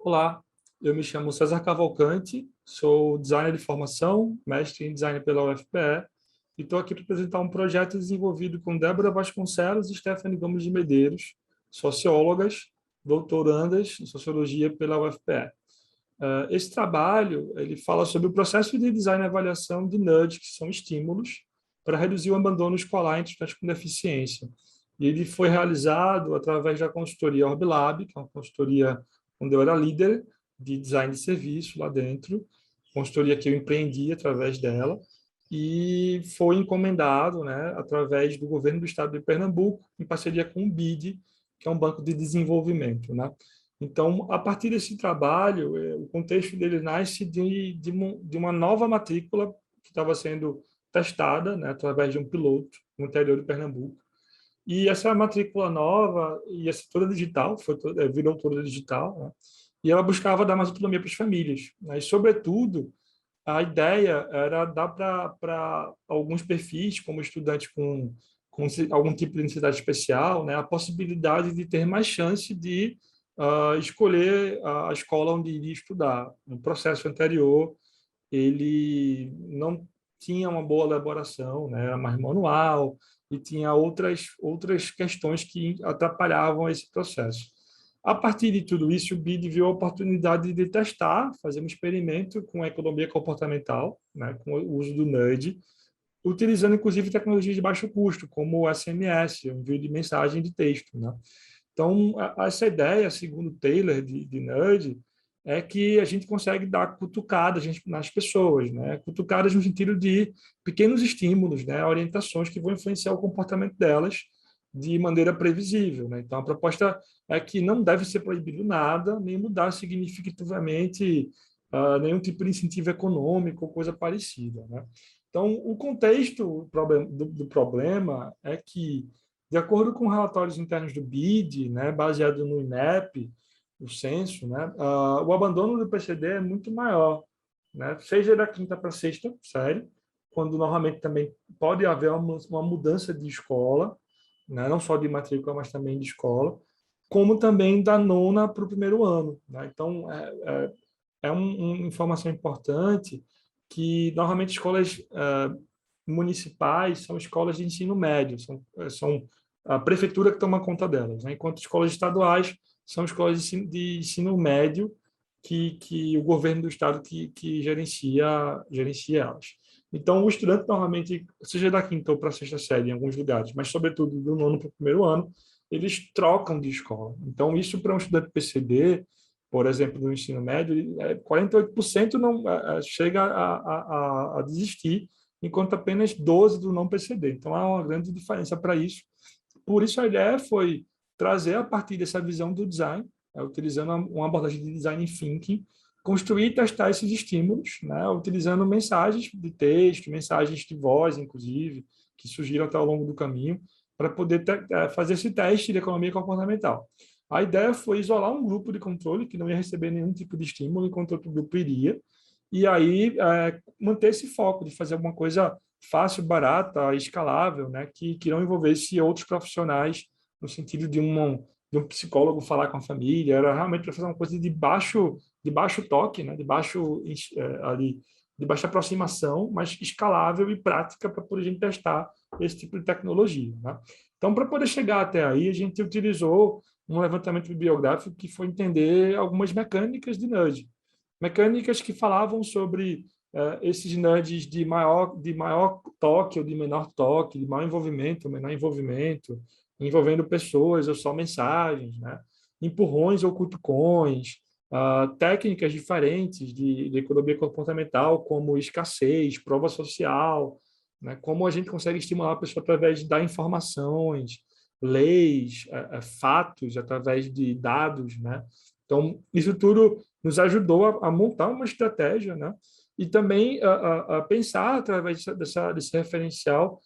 Olá, eu me chamo César Cavalcante, sou designer de formação, mestre em design pela UFPE, e estou aqui para apresentar um projeto desenvolvido com Débora Vasconcelos e Stephanie Gomes de Medeiros, sociólogas, doutorandas em sociologia pela UFPE. Esse trabalho ele fala sobre o processo de design e avaliação de nudges, que são estímulos, para reduzir o abandono escolar em estudantes com deficiência. E ele foi realizado através da consultoria Orblab, que é uma consultoria onde eu era líder de design de serviço lá dentro, consultoria que eu empreendi através dela, e foi encomendado, né, através do governo do estado de Pernambuco, em parceria com o BID, que é um banco de desenvolvimento, né? Então, a partir desse trabalho, o contexto dele nasce de uma nova matrícula que estava sendo testada, né, através de um piloto no interior de Pernambuco. E essa matrícula nova ia ser toda digital, virou toda digital, né? E ela buscava dar mais autonomia para as famílias, né? E, sobretudo, a ideia era dar para alguns perfis, como estudantes com algum tipo de necessidade especial, né, a possibilidade de ter mais chance de escolher a escola onde iria estudar. No processo anterior, ele não tinha uma boa elaboração, né, era mais manual e tinha outras questões que atrapalhavam esse processo. A partir de tudo isso, o BID viu a oportunidade de testar, fazer um experimento com a economia comportamental, né, com o uso do nudge, utilizando inclusive tecnologias de baixo custo, como o SMS, o envio de mensagem de texto, né? Então, essa ideia, segundo Taylor, de nudge, é que a gente consegue dar cutucadas nas pessoas, né? Cutucadas no sentido de pequenos estímulos, né? Orientações que vão influenciar o comportamento delas de maneira previsível, né? Então, a proposta é que não deve ser proibido nada, nem mudar significativamente nenhum tipo de incentivo econômico ou coisa parecida, né? Então, o contexto do problema é que, de acordo com relatórios internos do BID, né, baseado no INEP, o censo, né, o abandono do PCD é muito maior, né, seja da quinta para a sexta série, quando normalmente também pode haver uma mudança de escola, né, não só de matrícula, mas também de escola, como também da nona para o primeiro ano, né? Então, uma informação importante que, normalmente, escolas municipais são escolas de ensino médio, são a prefeitura que toma conta delas, né? Enquanto escolas estaduais são escolas de ensino médio que o governo do estado que gerencia elas. Então, o estudante, normalmente, seja da quinta ou para a sexta série, em alguns lugares, mas, sobretudo, do nono para o primeiro ano, eles trocam de escola. Então, isso para um estudante PCD, por exemplo, do ensino médio, 48% não chega a desistir, enquanto apenas 12% do não PCD. Então, há uma grande diferença para isso. Por isso, a ideia foi trazer, a partir dessa visão do design, utilizando uma abordagem de design thinking, construir e testar esses estímulos, né, utilizando mensagens de texto, mensagens de voz, inclusive, que surgiram até ao longo do caminho, para poder fazer esse teste de economia comportamental. A ideia foi isolar um grupo de controle que não ia receber nenhum tipo de estímulo, enquanto outro grupo iria, e aí manter esse foco de fazer alguma coisa fácil, barata, escalável, né, que não envolvesse outros profissionais, no sentido de um psicólogo falar com a família, era realmente para fazer uma coisa de baixo toque, né, de baixa aproximação, mas escalável e prática para poder a gente testar esse tipo de tecnologia, né? Então, para poder chegar até aí, a gente utilizou um levantamento bibliográfico que foi entender algumas mecânicas de nudge. Mecânicas que falavam sobre esses nudges de maior toque ou de menor toque, de maior envolvimento ou menor envolvimento, envolvendo pessoas ou só mensagens, né? Empurrões ou cutucões, técnicas diferentes de economia comportamental, como escassez, prova social, né? Como a gente consegue estimular a pessoa através de dar informações, leis, fatos, através de dados, né? Então, isso tudo nos ajudou a montar uma estratégia, né? E também a pensar, através desse referencial,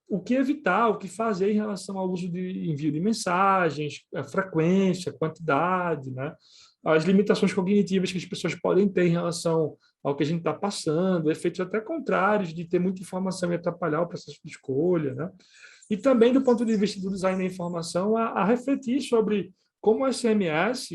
o que evitar, o que fazer em relação ao uso de envio de mensagens, a frequência, quantidade, né? As limitações cognitivas que as pessoas podem ter em relação ao que a gente está passando, efeitos até contrários de ter muita informação e atrapalhar o processo de escolha, né? E também, do ponto de vista do design da informação, a refletir sobre como o SMS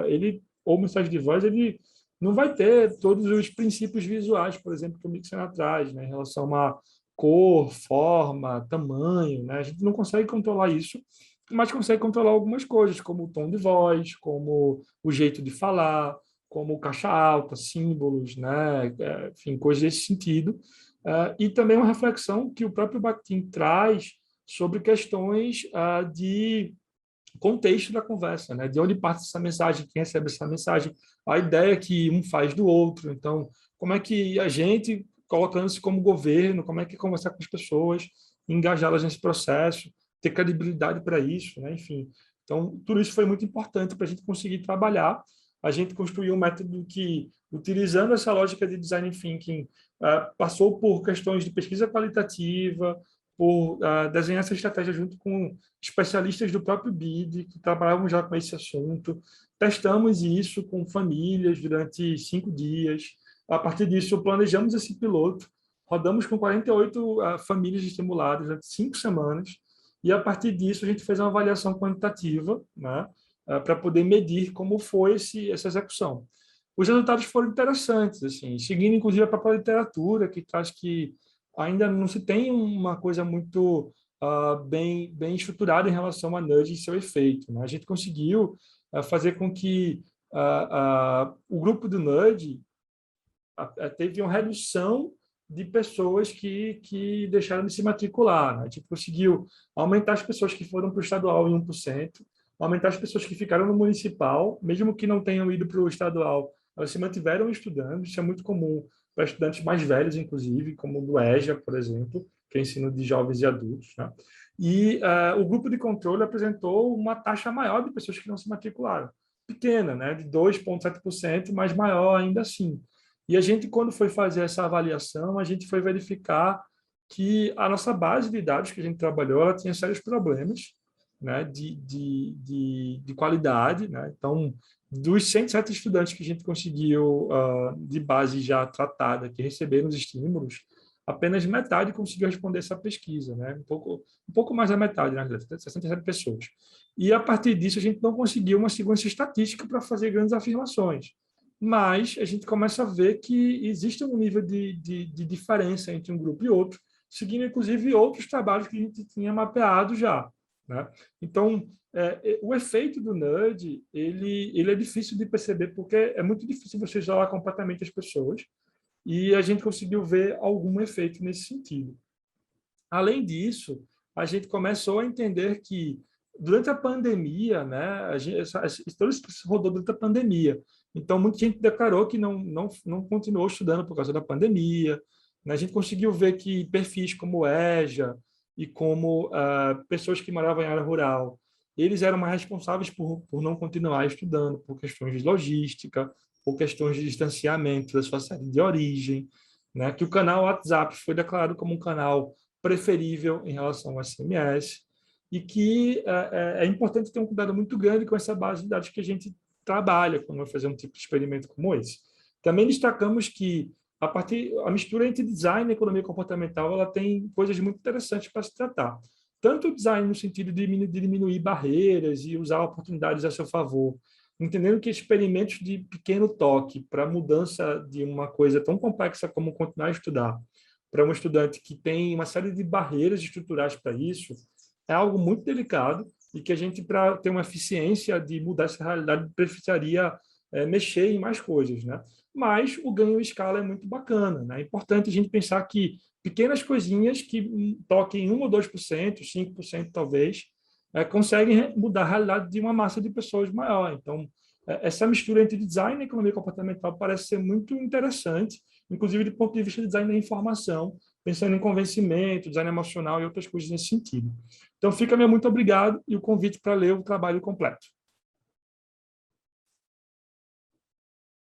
ele ou mensagem de voz, ele não vai ter todos os princípios visuais, por exemplo, que o Mixer traz, né, em relação a cor, forma, tamanho, né? A gente não consegue controlar isso, mas consegue controlar algumas coisas, como o tom de voz, como o jeito de falar, como caixa alta, símbolos, né? Enfim, coisas desse sentido. E também uma reflexão que o próprio Bakhtin traz sobre questões de contexto da conversa, né? De onde parte essa mensagem, quem recebe essa mensagem, a ideia que um faz do outro. Então, como é que a gente, colocando-se como governo, como é que conversar com as pessoas, engajá-las nesse processo, ter credibilidade para isso, né? Enfim. Então, tudo isso foi muito importante para a gente conseguir trabalhar. A gente construiu um método que, utilizando essa lógica de design thinking, passou por questões de pesquisa qualitativa, por desenhar essa estratégia junto com especialistas do próprio BID, que trabalhavam já com esse assunto. Testamos isso com famílias durante 5 dias. A partir disso, planejamos esse piloto, rodamos com 48 famílias estimuladas durante 5 semanas, e a partir disso a gente fez uma avaliação quantitativa, né, para poder medir como foi essa execução. Os resultados foram interessantes, assim, seguindo inclusive a própria literatura, que traz que ainda não se tem uma coisa muito bem estruturada em relação a nudge e seu efeito, né? A gente conseguiu fazer com que o grupo do nudge teve uma redução de pessoas que deixaram de se matricular, né? A gente conseguiu aumentar as pessoas que foram para o estadual em 1%, aumentar as pessoas que ficaram no municipal, mesmo que não tenham ido para o estadual, elas se mantiveram estudando. Isso é muito comum para estudantes mais velhos, inclusive, como do EJA, por exemplo, que é ensino de jovens e adultos, né? E o grupo de controle apresentou uma taxa maior de pessoas que não se matricularam. Pequena, né? De 2,7%, mas maior ainda assim. E a gente, quando foi fazer essa avaliação, a gente foi verificar que a nossa base de dados que a gente trabalhou, ela tinha sérios problemas, né, de qualidade, né? Então, dos 107 estudantes que a gente conseguiu de base já tratada, que receberam os estímulos, apenas metade conseguiu responder essa pesquisa, né? Um pouco mais da metade, na verdade, 67 pessoas. E a partir disso a gente não conseguiu uma segurança estatística para fazer grandes afirmações. Mas a gente começa a ver que existe um nível de diferença entre um grupo e outro, seguindo inclusive outros trabalhos que a gente tinha mapeado já, né? Então, o efeito do nudge, ele é difícil de perceber, porque é muito difícil você isolar completamente as pessoas, e a gente conseguiu ver algum efeito nesse sentido. Além disso, a gente começou a entender que, durante a pandemia, né, todo isso rodou durante a pandemia, então muita gente declarou que não continuou estudando por causa da pandemia, né? A gente conseguiu ver que perfis como o EJA e como pessoas que moravam em área rural, eles eram mais responsáveis por não continuar estudando, por questões de logística, por questões de distanciamento da sua cidade de origem, né? Que o canal WhatsApp foi declarado como um canal preferível em relação ao SMS, e que é importante ter um cuidado muito grande com essa base de dados que a gente trabalha quando vai fazer um tipo de experimento como esse. Também destacamos que a mistura entre design e economia comportamental, ela tem coisas muito interessantes para se tratar. Tanto o design no sentido de diminuir barreiras e usar oportunidades a seu favor, entendendo que experimentos de pequeno toque para mudança de uma coisa tão complexa como continuar a estudar, para um estudante que tem uma série de barreiras estruturais para isso, é algo muito delicado, e que a gente, para ter uma eficiência de mudar essa realidade, precisaria mexer em mais coisas, né? Mas o ganho em escala é muito bacana, né? É importante a gente pensar que pequenas coisinhas que toquem 1 ou 2%, 5% talvez, conseguem mudar a realidade de uma massa de pessoas maior. Então, essa mistura entre design e economia comportamental parece ser muito interessante, inclusive do ponto de vista de design da informação, pensando em convencimento, design emocional e outras coisas nesse sentido. Então, fica meu muito obrigado e o convite para ler o trabalho completo.